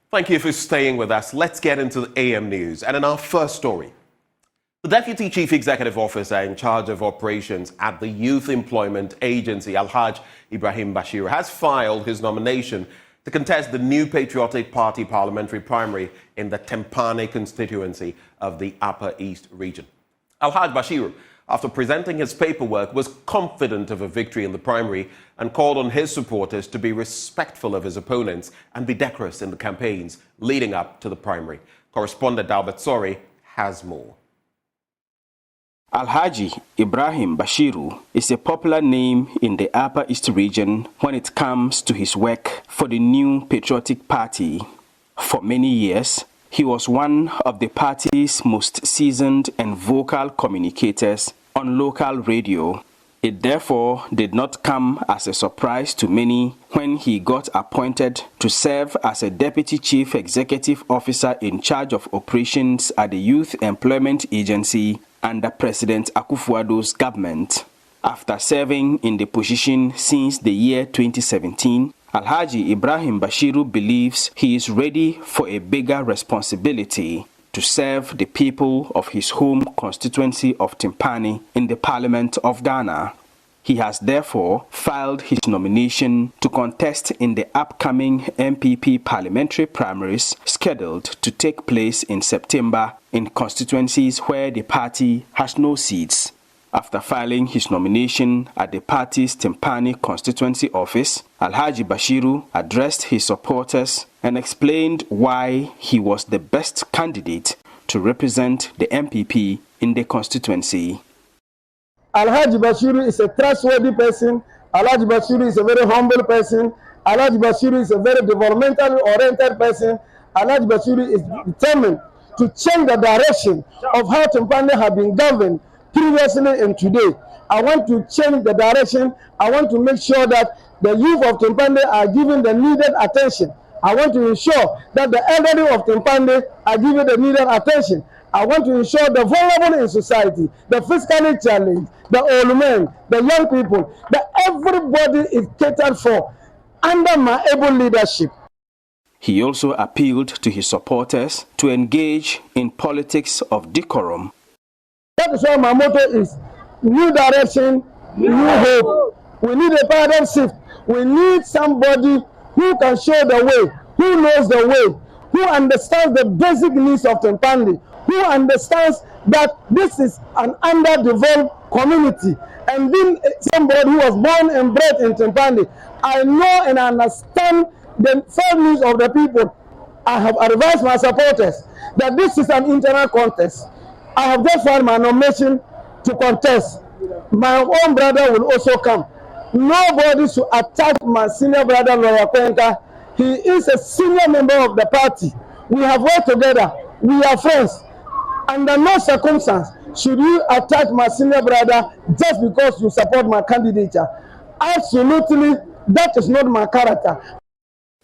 Thank you for staying with us. Let's get into the AM news. And in our first story, the Deputy Chief Executive Officer in charge of operations at the Youth Employment Agency, Alhaji Ibrahim Bashiru, has filed his nomination to contest the new Patriotic Party parliamentary primary in the Tempane constituency of the Upper East region. Alhaji Bashiru, after presenting his paperwork, was confident of a victory in the primary and called on his supporters to be respectful of his opponents and be decorous in the campaigns leading up to the primary. Correspondent Albert Sori has more. Alhaji Ibrahim Bashiru is a popular name in the Upper East region when it comes to his work for the new Patriotic Party. For many years, he was one of the party's most seasoned and vocal communicators on local radio. It therefore did not come as a surprise to many when he got appointed to serve as a Deputy Chief Executive Officer in charge of operations at the Youth Employment Agency under President Akufo-Addo's government. After serving in the position since the year 2017, Alhaji Ibrahim Bashiru believes he is ready for a bigger responsibility to serve the people of his home constituency of Tempane in the Parliament of Ghana. He has therefore filed his nomination to contest in the upcoming NPP Parliamentary Primaries scheduled to take place in September in constituencies where the party has no seats. After filing his nomination at the party's Tempane constituency office, Alhaji Bashiru addressed his supporters and explained why he was the best candidate to represent the NPP in the constituency. Alhaji Bashiru is a trustworthy person. Alhaji Bashiru is a very humble person. Alhaji Bashiru is a very developmentally oriented person. Alhaji Bashiru is determined to change the direction of how Tempane have been governed previously and today. I want to change the direction. I want to make sure that the youth of Tempane are given the needed attention. I want to ensure that the elderly of Tempane are given the needed attention. I want to ensure the vulnerable in society, the physically challenged, the old men, the young people, that everybody is catered for under my able leadership. He also appealed to his supporters to engage in politics of decorum. That is why my motto is new direction, new hope. We need a paradigm shift. We need somebody who can show the way, who knows the way, who understands the basic needs of Tempane, who understands that this is an underdeveloped community. And being somebody who was born and bred in Tempane, I know and understand the full needs of the people. I have advised my supporters that this is an internal contest. I have just filed my nomination to contest. My own brother will also come. Nobody should attack my senior brother, Lawyer Kwenka. He is a senior member of the party. We have worked together. We are friends. Under no circumstance should you attack my senior brother just because you support my candidature. Absolutely, that is not my character.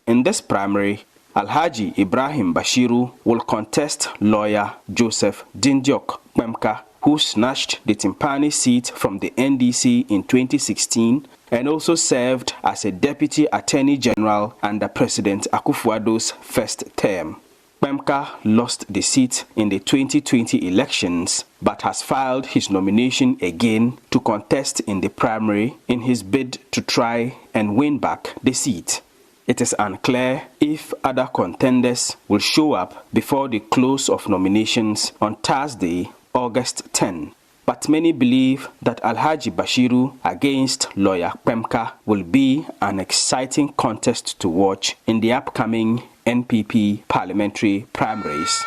In this primary, Alhaji Ibrahim Bashiru will contest lawyer Joseph Dindiok Kwemka, who snatched the Tempane seat from the NDC in 2016 and also served as a Deputy Attorney General under President Akufo-Addo's first term. Kwemka lost the seat in the 2020 elections but has filed his nomination again to contest in the primary in his bid to try and win back the seat. It is unclear if other contenders will show up before the close of nominations on Thursday, August 10. But many believe that Alhaji Bashiru against lawyer Kwemka will be an exciting contest to watch in the upcoming NPP parliamentary primaries.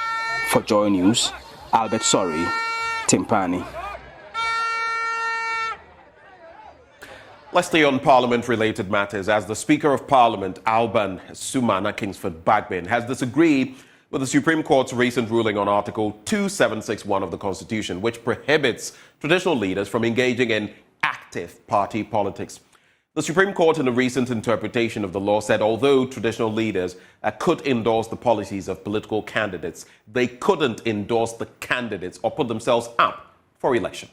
For Joy News, Albert Sori, Tempane. Let's stay on Parliament-related matters as the Speaker of Parliament, Alban Sumana Kingsford-Bagbin, has disagreed with the Supreme Court's recent ruling on Article 2761 of the Constitution, which prohibits traditional leaders from engaging in active party politics. The Supreme Court, in a recent interpretation of the law, said although traditional leaders could endorse the policies of political candidates, they couldn't endorse the candidates or put themselves up for election.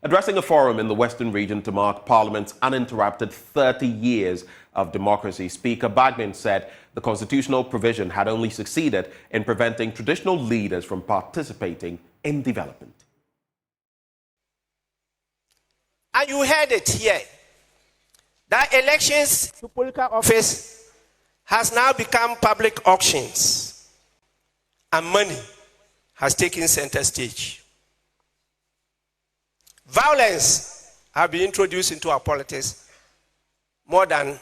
Addressing a forum in the Western region to mark Parliament's uninterrupted 30 years of democracy, Speaker Bagman said the constitutional provision had only succeeded in preventing traditional leaders from participating in development. And you heard it here, that elections to political office has now become public auctions, and money has taken center stage. Violence has been introduced into our politics more than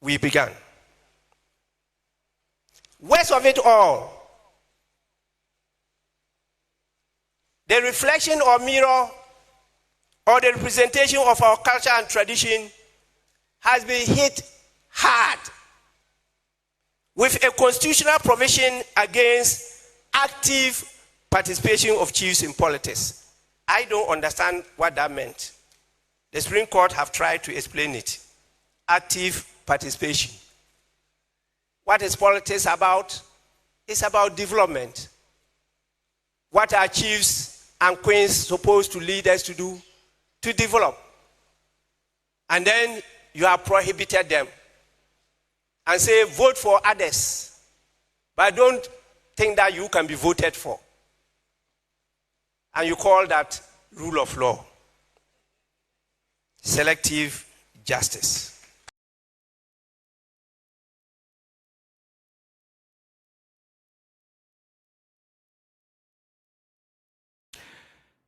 we began. Worst of it all, the reflection or mirror or the representation of our culture and tradition has been hit hard with a constitutional provision against active participation of chiefs in politics. I don't understand what that meant. The Supreme Court have tried to explain it. Active participation. What is politics about? It's about development. What are chiefs and queens supposed to lead us to do? To develop. And then you have prohibited them and say vote for others, but don't think that you can be voted for. And you call that rule of law. Selective justice.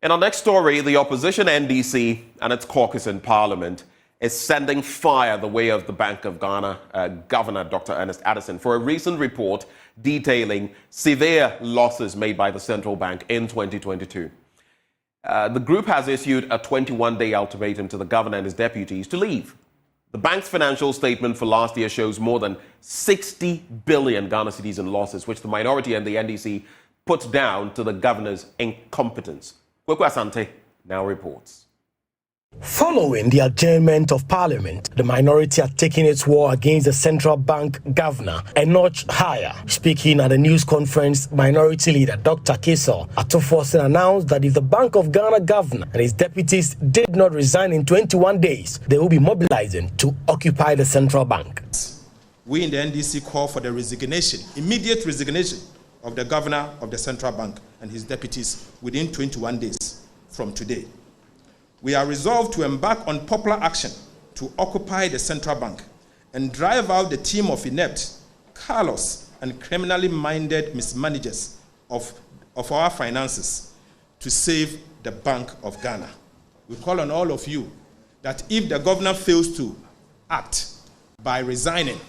In our next story, the opposition NDC and its caucus in Parliament is sending fire the way of the Bank of Ghana Governor Dr. Ernest Addison for a recent report detailing severe losses made by the central bank in 2022. The group has issued a 21-day ultimatum to the governor and his deputies to leave. The bank's financial statement for last year shows more than 60 billion Ghana cedis in losses, which the minority and the NDC put down to the governor's incompetence. Kweku Asante now reports. Following the adjournment of Parliament, the minority are taking its war against the central bank governor a notch higher. Speaking at a news conference, minority leader Dr. Keso Atoforsen announced that if the Bank of Ghana governor and his deputies did not resign in 21 days, they will be mobilizing to occupy the central bank. We in the NDC call for the resignation, immediate resignation of the governor of the central bank and his deputies within 21 days from today. We are resolved to embark on popular action to occupy the central bank and drive out the team of inept, callous, and criminally minded mismanagers of our finances to save the Bank of Ghana. We call on all of you that if the governor fails to act by resigning,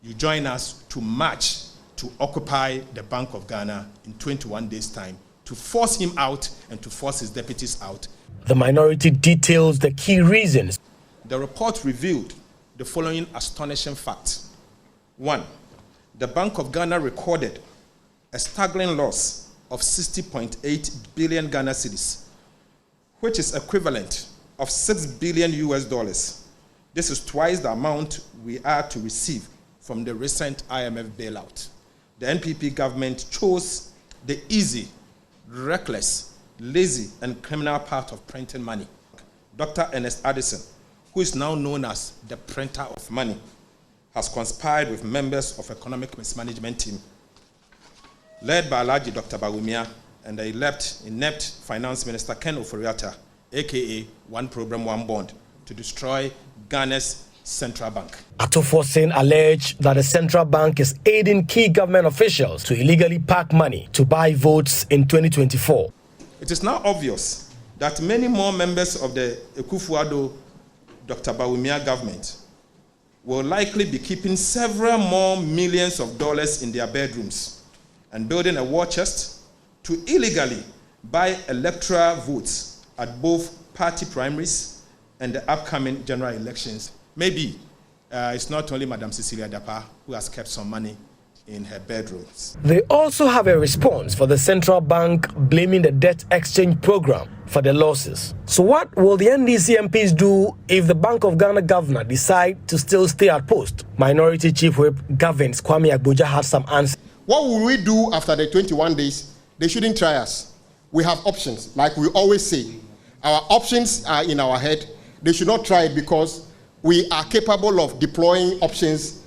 you join us to march to occupy the Bank of Ghana in 21 days' time, to force him out and to force his deputies out. The minority details the key reasons. The report revealed the following astonishing facts. 1. The Bank of Ghana recorded a staggering loss of 60.8 billion Ghana cedis, which is equivalent of $6 billion US. This is twice the amount we are to receive from the recent IMF bailout. The NPP government chose the easy, reckless, lazy, and criminal path of printing money. Dr. Ernest Addison, who is now known as the printer of money, has conspired with members of economic mismanagement team, led by Alhaji Dr. Bawumia and the inept Finance Minister Ken Ofori-Atta, aka One Program, One Bond, to destroy Ghana's central bank. Atoforsen alleged that the central bank is aiding key government officials to illegally park money to buy votes in 2024. It is now obvious that many more members of the Akufo-Addo, Dr. Bawumia government will likely be keeping several more millions of dollars in their bedrooms and building a war chest to illegally buy electoral votes at both party primaries and the upcoming general elections. Maybe it's not only Madam Cecilia Dapa who has kept some money in her bedrooms. They also have a response for the central bank blaming the debt exchange program for the losses. So what will the NDC MPs do if the Bank of Ghana governor decide to still stay at post? Minority Chief Whip Gavins Kwame Agboja had some answers. What will we do after the 21 days? They shouldn't try us. we have options. Like we always say, our options are in our head. They should not try it because we are capable of deploying options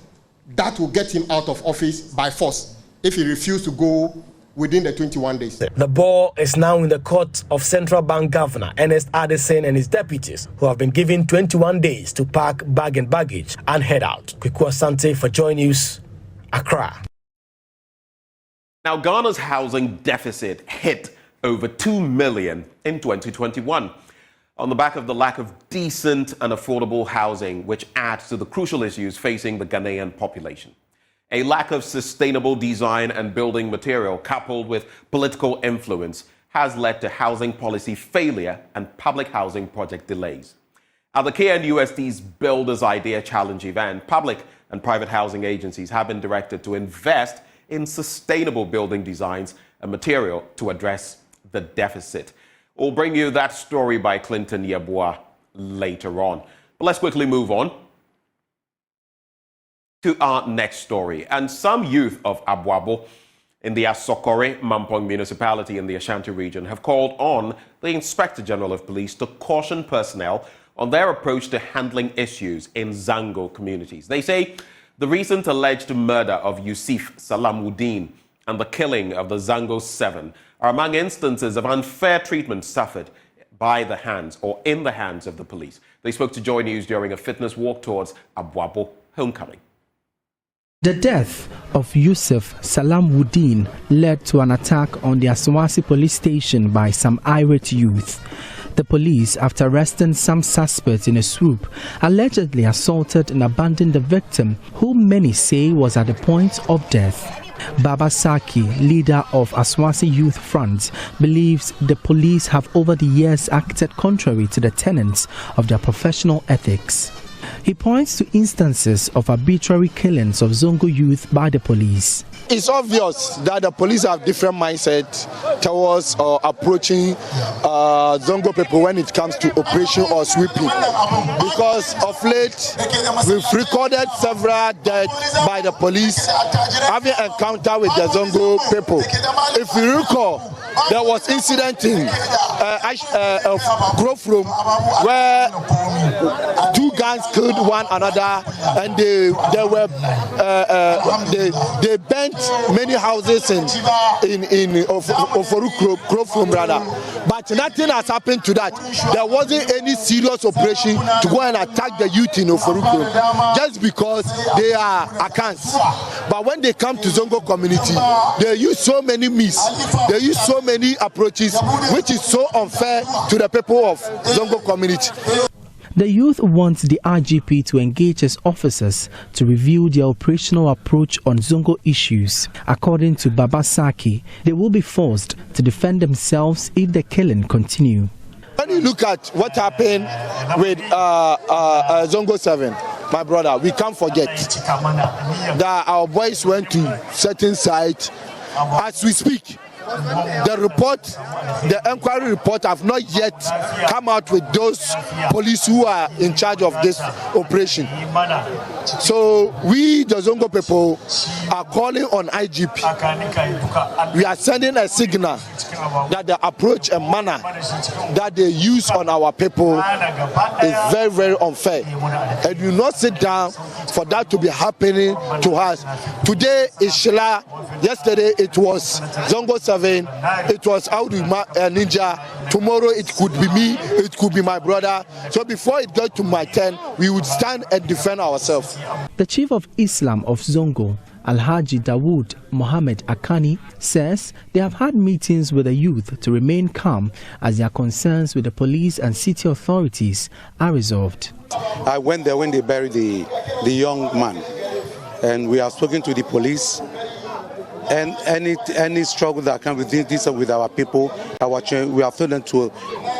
that will get him out of office by force if he refuses to go within the 21 days. The ball is now in the court of Central Bank Governor Ernest Addison and his deputies, who have been given 21 days to pack bag and baggage and head out. Kweku Asante for Joy News, Accra. Now, Ghana's housing deficit hit over 2 million in 2021 on the back of the lack of decent and affordable housing, which adds to the crucial issues facing the Ghanaian population. A lack of sustainable design and building material, coupled with political influence, has led to housing policy failure and public housing project delays. At the KNUST's Builders Idea Challenge event, public and private housing agencies have been directed to invest in sustainable building designs and material to address the deficit. We'll bring you that story by Clinton Yeboah later on. But let's quickly move on to our next story. And some youth of Abuabo in the Asokore Mampong municipality in the Ashanti region have called on the Inspector General of Police to caution personnel on their approach to handling issues in Zango communities. They say the recent alleged murder of Yusuf Salamuddin and the killing of the Zango 7 are among instances of unfair treatment suffered by the hands or in the hands of the police. They spoke to Joy News during a fitness walk towards Abuabo homecoming. The death of Yusuf Salamuddin led to an attack on the Aswasi police station by some irate youth. The police, after arresting some suspects in a swoop, allegedly assaulted and abandoned the victim, who many say was at the point of death. Baba Saki, leader of Aswasi Youth Front, believes the police have over the years acted contrary to the tenets of their professional ethics. He points to instances of arbitrary killings of Zongo youth by the police. It's obvious that the police have different mindset towards approaching Zongo people when it comes to operation or sweeping. Because of late, we've recorded several deaths by the police having encounter with the Zongo people. If you recall, there was incident in Grove Room where two gangs killed one another, and they burnt many houses in Oforu Grove Room rather. But nothing has happened to that. There wasn't any serious operation to go and attack the youth in Oforu Grove just because they are Akans. But when they come to Zongo community, they use so many myths, they use so many approaches, which is so unfair to the people of Zongo community. The youth wants the IGP to engage his officers to review their operational approach on Zongo issues. According to Baba Saki, they will be forced to defend themselves if the killing continue. When you look at what happened with Zongo 7, my brother, we can't forget that our boys went to certain sites. As we speak, the inquiry report have not yet come out with those police who are in charge of this operation. So we, the Zongo people, are calling on IGP. We are sending a signal that the approach and manner that they use on our people is very, very unfair. And we will not sit down for that to be happening to us. Today is Shila. Yesterday it was Zongo 7. It was Audu Ninja. Tomorrow it could be me. It could be my brother. So before it got to my turn, we would stand and defend ourselves. The chief of Islam of Zongo, Alhaji Dawood Mohammed Akani, says they have had meetings with the youth to remain calm as their concerns with the police and city authorities are resolved. I went there when they buried the young man, and we have spoken to the police. And any struggle that comes with this with our people, we have told them to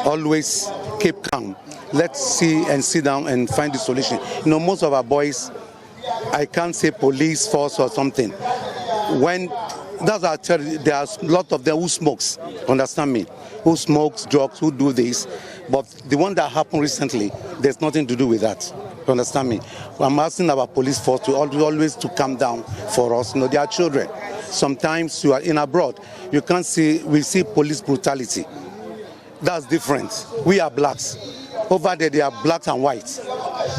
always keep calm. Let's see and sit down and find the solution. You know, most of our boys, I can't say police force or something. When that's what I tell you, there's a lot of them who smokes, understand me, who smokes drugs, who do this. But the one that happened recently, there's nothing to do with that. You understand me? I'm asking our police force to always to come down for us. They are children. Sometimes you are in abroad, we see police brutality. That's different. We are blacks. Over there, they are blacks and whites.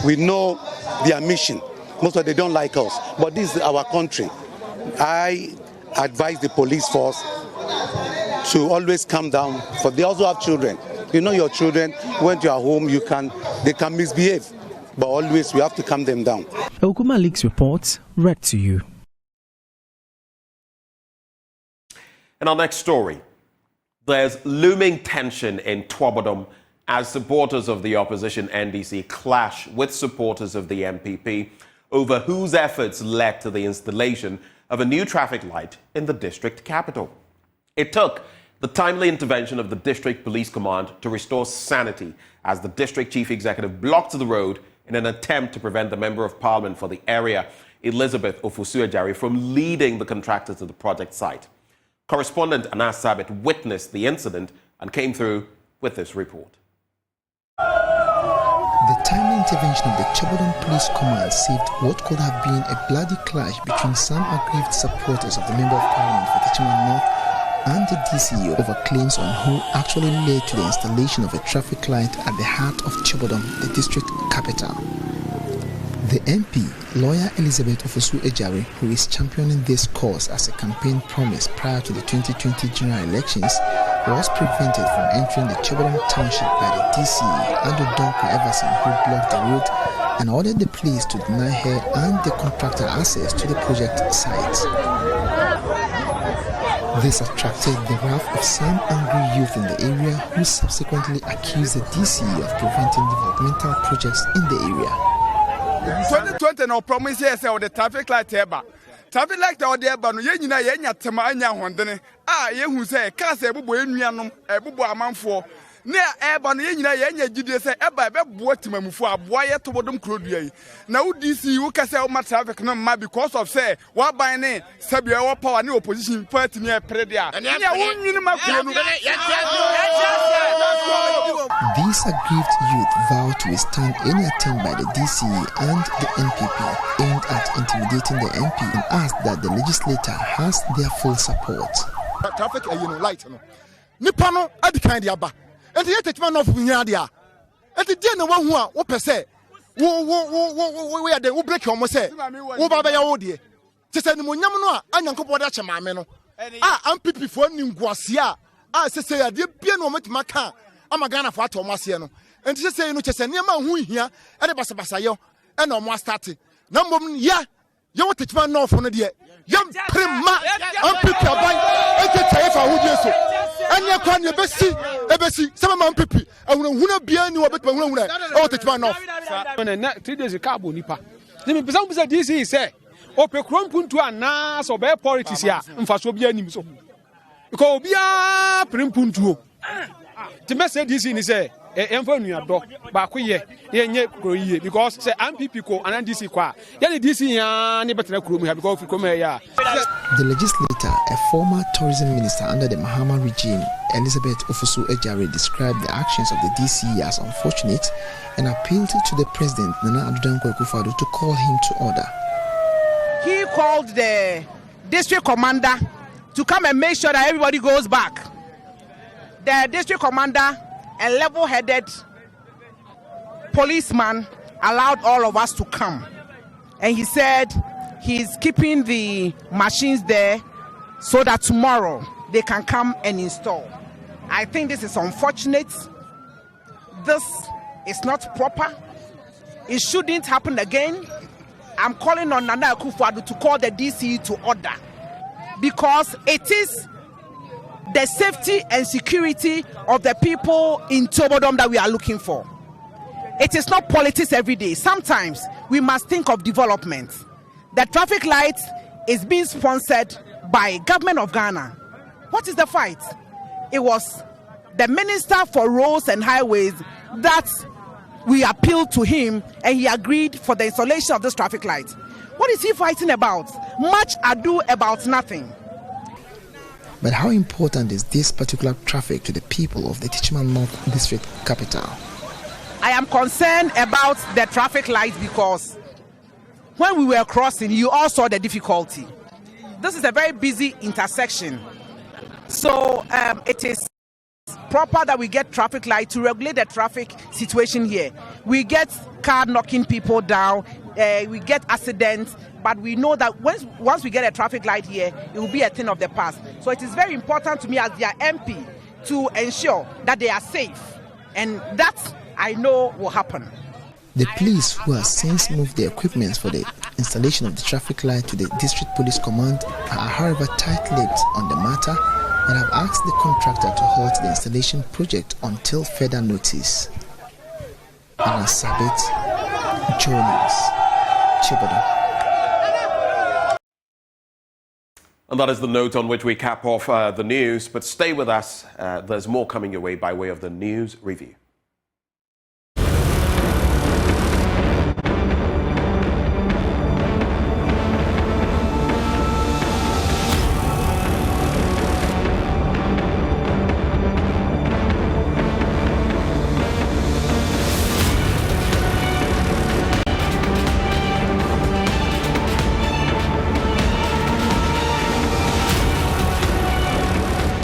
We know their mission. Most of them don't like us, but this is our country. I advise the police force to always come down, for they also have children. You know your children, when you are home, they can misbehave, but always we have to calm them down. Okuma Leaks reports read to you. In our next story, there's looming tension in Twabodom as supporters of the opposition NDC clash with supporters of the NPP over whose efforts led to the installation of a new traffic light in the district capital. It took the timely intervention of the district police command to restore sanity as the district chief executive blocked the road in an attempt to prevent the member of parliament for the area, Elizabeth Ofosu-Ajari, from leading the contractor to the project site. Correspondent Anas Sabit witnessed the incident and came through with this report. The timely intervention of the Twabodom Police Command saved what could have been a bloody clash between some aggrieved supporters of the Member of Parliament for Techiman North and the DCE over claims on who actually led to the installation of a traffic light at the heart of Twabodom, the district capital. The MP, lawyer Elizabeth Ofosu-Ajari, who is championing this cause as a campaign promise prior to the 2020 general elections, was prevented from entering the Twabodom township by the DCE, Ado Donko Everson, who blocked the road and ordered the police to deny her and the contractor access to the project site. This attracted the wrath of some angry youth in the area who subsequently accused the DCE of preventing developmental projects in the area. 2020 no promise here say the traffic light eba. Traffic light or the eba no ye nyina ye nya tema anya hondene. Ye hu say car say ebubo enuanom, ebubo amanfo. Ne eba no ye nyina ye nya gidie say eba ebebo timamufo aboa ye Twabodom krodua yi. Na udisi wo ka say o ma traffic no ma because of say wa ban ne sabia wo power ne opposition party ne pere dia. Ne wo nwini makuro no. These aggrieved youth vowed to withstand any attempt by the DCE and the NPP aimed at intimidating the MP and asked that the legislator has their full support. Traffic light no. Nipa no adi kan dia ba. Enti ye Techiman North nya dia. Enti dia na wahu a wo pese wo ya de wo break omo se wo ba ya wo de. Tese ni monyam no a anyankopɔ da che maame no. NPP fo ni nguase a sese ya de bia no ometima ka amagana fo ato omo ase no. Enti sese no chese ne ma hu hia e de basabasa yo e na omo start. Na mbom ya ye wo Techiman North no de. Yam prima NPP aban e tete fa hu die so. Anya kwan ebesi sama man pipi ahunahuna bia ni obetuma hunahuna o Techiman North na 3 days cabo nipa ni me pesa bisa DC say o pe krom puntu ana so be politics ya mfaso bia nim so ko bia primpuntu ti me say DC ni say emfa nuado ba ko ye nye kroyiye because say MPP ko and DC kwa ye DC ya ni betena krom ya because krom ya. The legislator, a former tourism minister under the Mahama regime, Elizabeth Ofosu-Ajari, described the actions of the DCE as unfortunate and appealed to the president, Nana Addo Dankwa Akufo-Addo, to call him to order. He called the district commander to come and make sure that everybody goes back. The district commander, a level-headed policeman, allowed all of us to come. And he said he's keeping the machines there so that tomorrow they can come and install. I think this is unfortunate. This is not proper. It shouldn't happen again. I'm calling on Nana Akufo-Addo to call the DCE to order because it is the safety and security of the people in Twabodom that we are looking for. It is not politics every day. Sometimes we must think of development. The traffic light is being sponsored by government of Ghana. What is the fight? It was the Minister for Roads and Highways that we appealed to him and he agreed for the installation of this traffic light. What is he fighting about? Much ado about nothing. But how important is this particular traffic to the people of the Techiman North district capital? I am concerned about the traffic lights because when we were crossing, you all saw the difficulty. This is a very busy intersection. So it is proper that we get traffic light to regulate the traffic situation here. We get car knocking people down, we get accidents, but we know that once we get a traffic light here, it will be a thing of the past. So it is very important to me as their MP to ensure that they are safe, and that I know will happen. The police, who have since moved their equipment for the installation of the traffic light to the District Police Command, are however tight-lipped on the matter and have asked the contractor to halt the installation project until further notice. Anna Sabit, Jones, Chibodo. And that is the note on which we cap off the news. But stay with us. There's more coming your way by way of the news review.